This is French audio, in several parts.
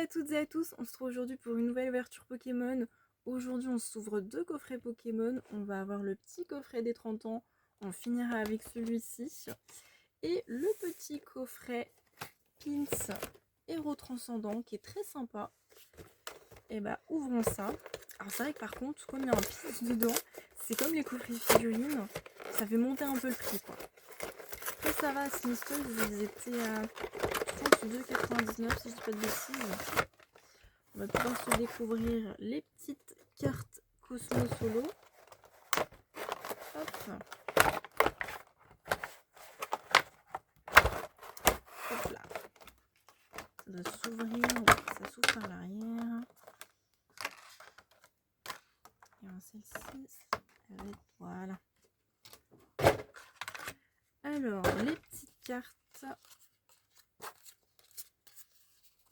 à toutes et à tous, on se trouve aujourd'hui pour une nouvelle ouverture Pokémon. Aujourd'hui on s'ouvre 2 coffrets Pokémon, on va avoir le petit coffret des 30 ans, on finira avec celui-ci. Et le petit coffret Pins Héros Transcendant qui est très sympa. Et bah ouvrons ça. Alors c'est vrai que par contre, comme il y a un Pins dedans, c'est comme les coffrets figurines, ça fait monter un peu le prix quoi. Après ça va, Sinister, ils étaient à 32,99 si je dis pas de bêtises. On va pouvoir se découvrir les petites cartes Cosmo Solo. Hop. Hop là. Ça doit s'ouvrir. Ça s'ouvre par l'arrière. Et celle-ci, voilà. Alors, les petites cartes.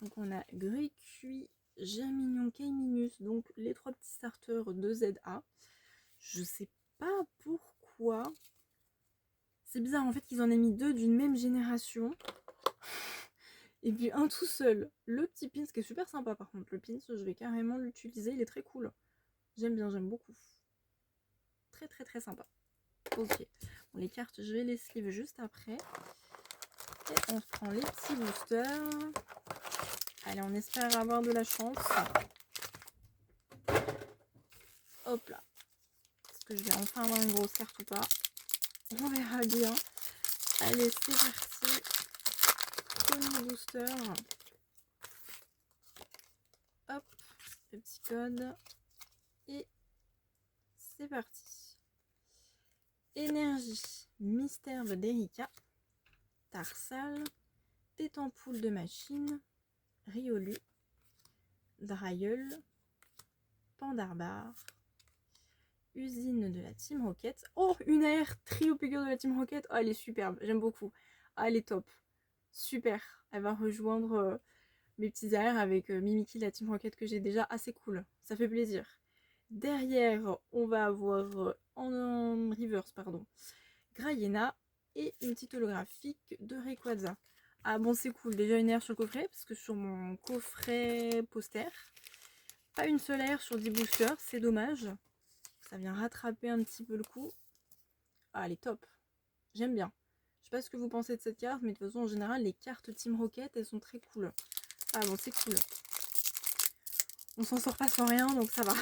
Donc on a Grécuit, Germignon, Kaiminus, donc les 3 petits starters de ZA. Je sais pas pourquoi. C'est bizarre en fait qu'ils en aient mis 2 d'une même génération. Et puis un tout seul. Le petit pins qui est super sympa par contre. Le pins, je vais carrément l'utiliser. Il est très cool. J'aime bien, j'aime beaucoup. Très très très sympa. Ok. Bon, les cartes, je vais les sleeve juste après. Et on prend les petits boosters. Allez, on espère avoir de la chance. Hop là. Est-ce que je vais enfin avoir une grosse carte ou pas? On verra bien. Allez, c'est parti. Premier booster. Hop. Le petit code. Et c'est parti. Énergie. Mystère d'Erika. Tarsal. Tétampoule de machine. Riolu. Drailleul. Pandarbar. Usine de la Team Rocket. Oh, une AR trio figure de la Team Rocket. Oh, elle est superbe, j'aime beaucoup. Ah, elle est top. Super. Elle va rejoindre mes petits AR avec Mimikyu de la Team Rocket que j'ai déjà. Assez cool. Ça fait plaisir. Derrière, on va avoir en reverse, pardon, Grayena et une petite holographique de Rayquaza. Ah bon, c'est cool. Déjà une AR sur le coffret, parce que sur mon coffret poster, pas une seule AR sur 10 boosters, c'est dommage. Ça vient rattraper un petit peu le coup. Ah, elle est top. J'aime bien. Je sais pas ce que vous pensez de cette carte, mais de toute façon, en général, les cartes Team Rocket, elles sont très cool. Ah bon, c'est cool. On s'en sort pas sans rien, donc ça va.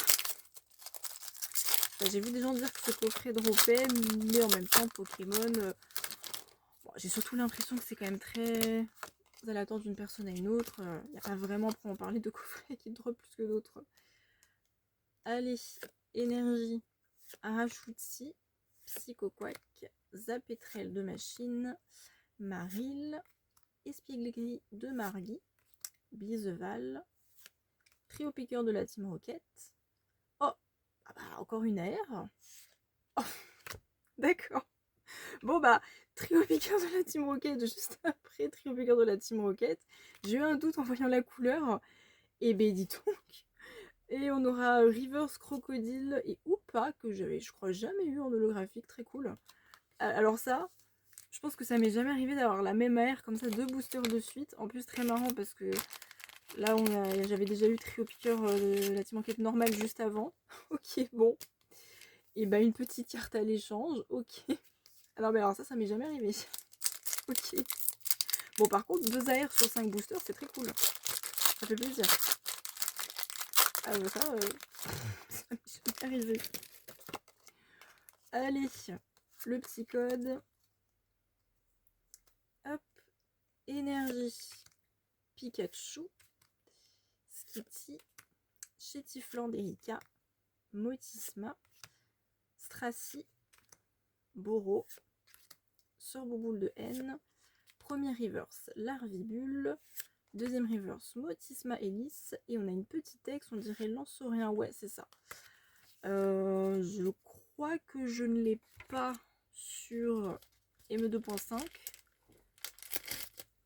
J'ai vu des gens dire que ce coffret dropait, mais en même temps, Pokémon... bon, j'ai surtout l'impression que c'est quand même très aléatoire d'une personne à une autre. Il n'y a pas vraiment pour en parler de coffrets qui drop plus que d'autres. Allez, énergie. Arachutsi, Psychoquack, Zapetrel de machine, Maril, Espiègle de Margui, Biseval, Trio Piqueur de la Team Rocket. Oh, ah bah, encore une AR. Oh, d'accord. Bon bah, Trio Piqueur de la Team Rocket, juste après Trio Piqueur de la Team Rocket. J'ai eu un doute en voyant la couleur. Et ben dis donc. Et on aura Reverse Crocodile et Oupa, que j'avais, je crois, jamais eu en holographique. Très cool. Alors ça, je pense que ça m'est jamais arrivé d'avoir la même AR comme ça, 2 boosters de suite. En plus, très marrant parce que là, j'avais déjà eu Trio Piqueur de la Team Enquête normale juste avant. Ok, bon. Et bah, une petite carte à l'échange. Ok. Alors, mais alors ça m'est jamais arrivé. Ok. Bon, par contre, 2 AR sur 5 boosters, c'est très cool. Ça fait plaisir. Ah, bah ça m'est jamais arrivé. Allez, le petit code. Hop. Énergie. Pikachu. Skitty. Chétiflant d'Erika. Motisma. Stracy. Boro. Surbouboule de haine. Premier reverse, Larvibule. Deuxième reverse, Motisma Hélice. Et on a une petite ex, on dirait Lanceurien. Ouais, c'est ça. Je crois que je ne l'ai pas sur ME2.5.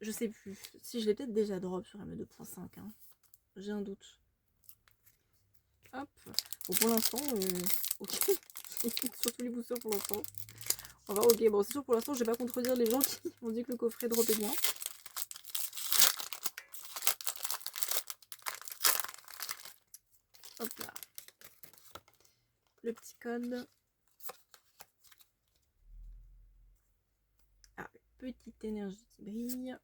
Je sais plus. Si je l'ai peut-être déjà drop sur ME2.5. Hein. J'ai un doute. Hop. Bon, pour l'instant, ok. Sur tous les boosters pour l'instant. On va, ok, bon, c'est sûr pour l'instant, je vais pas contredire les gens qui ont dit que le coffret drop est bien. Hop là. Le petit code. Ah, petite énergie qui brille.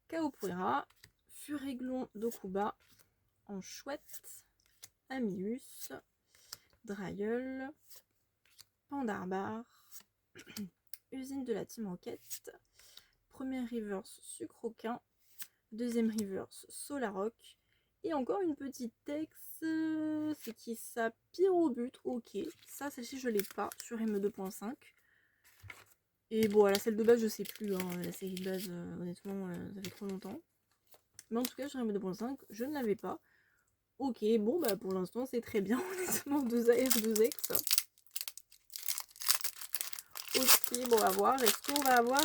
Kaopuera, Furéglon d'Okuba, en chouette, Amilus, Drailleul, Pandarbar, Usine de la Team Rocket, première reverse Sucroquin, deuxième reverse Solaroc, et encore une petite Tex, c'est qui ça? Pyrobut, ok, ça celle-ci je l'ai pas sur ME2.5. Et bon, la celle de base je sais plus, hein, la série de base honnêtement ça fait trop longtemps. Mais en tout cas sur ME2.5 je ne l'avais pas. Ok, bon bah pour l'instant c'est très bien, honnêtement, 2AR, 2X. Ok, bon on va voir, est-ce qu'on va avoir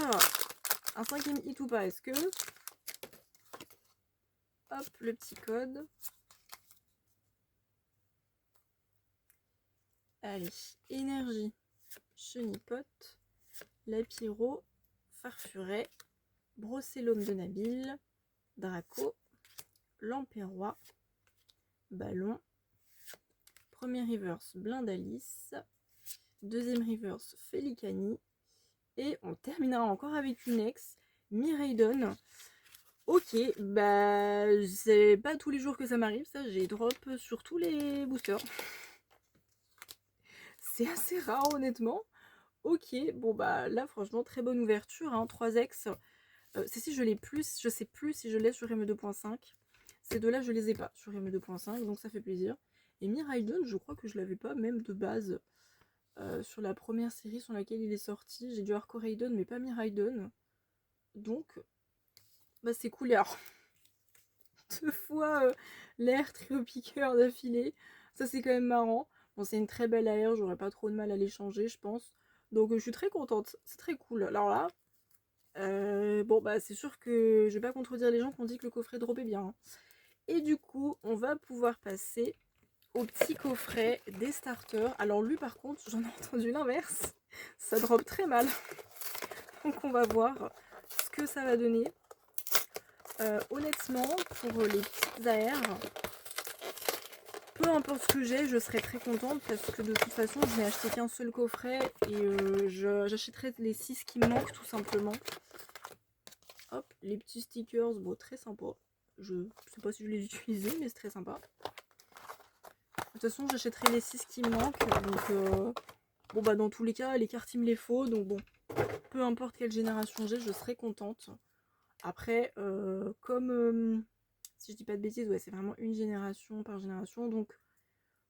un 5ème hit ou pas? Est-ce que... Hop, le petit code. Allez, énergie, chenipote, lapiro, farfuret, brocellum de Nabil, Draco, Lampérois, Ballon, premier reverse Blindalice, deuxième reverse Félicani, et on terminera encore avec une ex, Miraidon. Ok, bah c'est pas tous les jours que ça m'arrive, ça, j'ai drop sur tous les boosters. C'est assez rare honnêtement. Ok, bon bah là franchement très bonne ouverture, hein, 3x. Si je l'ai plus, je sais plus si je l'ai sur ME2.5. Ces deux-là je les ai pas sur ME2.5, donc ça fait plaisir. Et Miraidon, je crois que je l'avais pas même de base sur la première série sur laquelle il est sorti. J'ai dû avoir Coraidon mais pas Miraidon. Donc bah c'est cool. Alors 2 fois l'air trio piqueur d'affilée, ça c'est quand même marrant. Bon, c'est une très belle AR, j'aurais pas trop de mal à l'échanger je pense. Donc je suis très contente, c'est très cool. Alors là, bon bah c'est sûr que je vais pas contredire les gens qui ont dit que le coffret drop est bien, hein. Et du coup on va pouvoir passer au petit coffret des starters. Alors lui par contre j'en ai entendu l'inverse, ça drop très mal. Donc on va voir ce que ça va donner. Honnêtement pour les petites AR, peu importe ce que j'ai, je serai très contente parce que de toute façon je n'ai acheté qu'un seul coffret et j'achèterai les 6 qui me manquent tout simplement. Hop, les petits stickers, bon très sympa. Je sais pas si je les utilise mais c'est très sympa. De toute façon j'achèterai les 6 qui me manquent, donc bon bah dans tous les cas les cartes il me les faut, donc bon, peu importe quelle génération j'ai, je serai contente. Après, comme si je dis pas de bêtises, ouais c'est vraiment une génération par génération, donc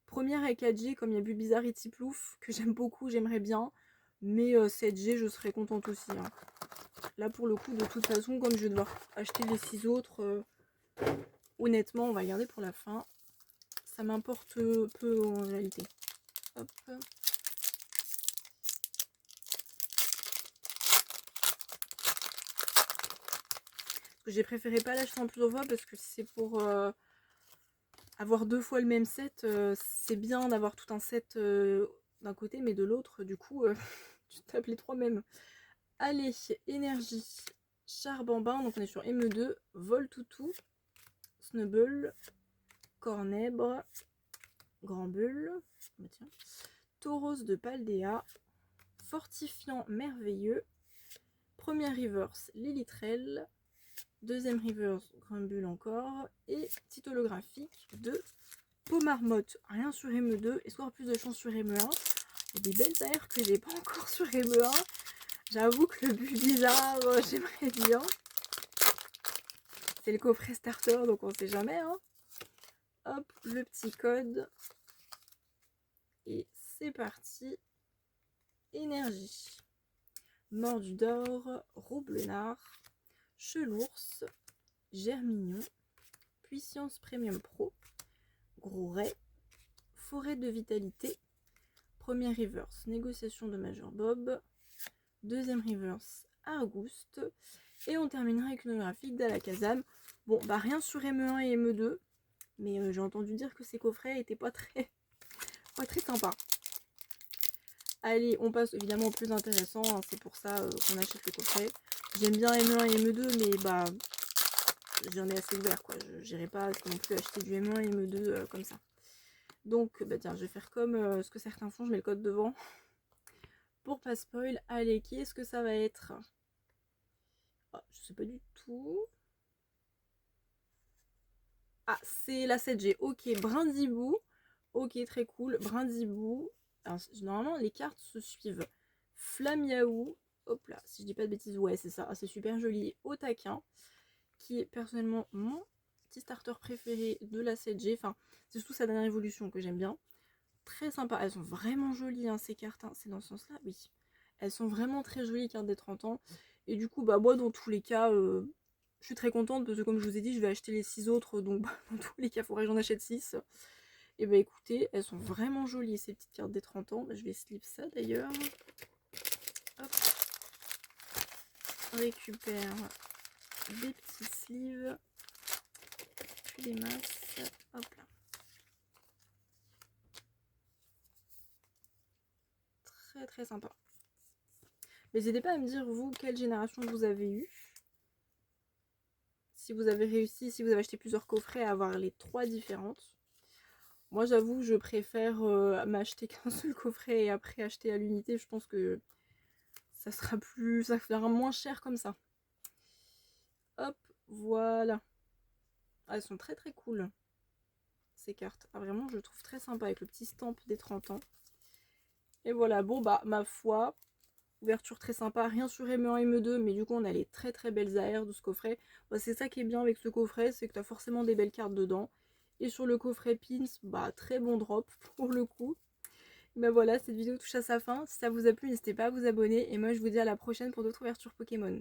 première avec 4G, comme il y a Bizarrity Plouf, que j'aime beaucoup, j'aimerais bien. Mais 7G, je serais contente aussi, hein. Là, pour le coup, de toute façon, comme je vais devoir acheter les 6 autres, honnêtement, on va garder pour la fin. Ça m'importe peu en réalité. Hop. J'ai préféré pas l'acheter en plusieurs fois parce que c'est pour avoir 2 fois le même set. C'est bien d'avoir tout un set d'un côté, mais de l'autre, du coup, tu tapes les 3 mêmes. Allez, énergie, Charbambin, donc on est sur ME2, Voltoutou, Snubble, Cornèbre, Grand Bulle, Tauros de Paldea, Fortifiant Merveilleux, première reverse Lilitrel, deuxième reverse Grand Bulle encore, et petit holographique de Pomarmotte, rien sur ME2, est-ce qu'on aura plus de chance sur ME1? Il y a des belles AR que j'ai pas encore sur ME1. J'avoue que le but bizarre, j'aimerais bien. C'est le coffret starter, donc on sait jamais, hein. Hop, le petit code. Et c'est parti. Énergie. Mordu d'or, Roublenard, Chelours, Germignon, Puissance Premium Pro, Gros Ray, Forêt de Vitalité, première reverse, Négociation de Major Bob, deuxième reverse, Argouste, et on terminera avec une graphique d'Alakazam. Bon, bah rien sur ME1 et ME2, mais j'ai entendu dire que ces coffrets étaient pas très sympas. Allez, on passe évidemment au plus intéressant, hein, c'est pour ça qu'on achète le coffret. J'aime bien ME1 et ME2, mais bah j'en ai assez ouvert quoi. Je n'irai pas non plus acheter du ME1 et ME2 comme ça. Donc bah tiens, je vais faire comme ce que certains font, je mets le code devant. Pour pas spoil, allez, qui est-ce que ça va être? Oh, je sais pas du tout. Ah, c'est la 7G. Ok, Brindibou. Ok, très cool. Brindibou. Alors, normalement, les cartes se suivent. Flamiaou. Hop là, si je dis pas de bêtises, ouais, c'est ça. Ah, c'est super joli. Otaquin, qui est personnellement mon petit starter préféré de la 7G. Enfin, c'est surtout sa dernière évolution que j'aime bien. Très sympa. Elles sont vraiment jolies, hein, ces cartes. Hein. C'est dans ce sens-là, oui. Elles sont vraiment très jolies, cartes des 30 ans. Et du coup, bah moi, dans tous les cas, je suis très contente parce que comme je vous ai dit, je vais acheter les 6 autres. Donc, bah, dans tous les cas, il faudrait que j'en achète 6. Et bah écoutez, elles sont vraiment jolies, ces petites cartes des 30 ans. Bah, je vais slip ça d'ailleurs. Hop. On récupère des petits sleeves. Puis les masses. Hop là. Très très sympa. N'hésitez pas à me dire, vous, quelle génération vous avez eu. Si vous avez réussi, si vous avez acheté plusieurs coffrets, à avoir les 3 différentes. Moi, j'avoue que je préfère m'acheter qu'un seul coffret et après acheter à l'unité. Je pense que ça sera plus, ça fera moins cher comme ça. Hop, voilà. Ah, elles sont très très cool, ces cartes. Ah, vraiment, je trouve très sympa avec le petit stamp des 30 ans. Et voilà, bon bah, ma foi, ouverture très sympa. Rien sur ME1 et ME2, mais du coup, on a les très très belles AR de ce coffret. Bah, c'est ça qui est bien avec ce coffret, c'est que tu as forcément des belles cartes dedans. Et sur le coffret Pins, bah, très bon drop pour le coup. Ben voilà, cette vidéo touche à sa fin. Si ça vous a plu, n'hésitez pas à vous abonner. Et moi, je vous dis à la prochaine pour d'autres ouvertures Pokémon.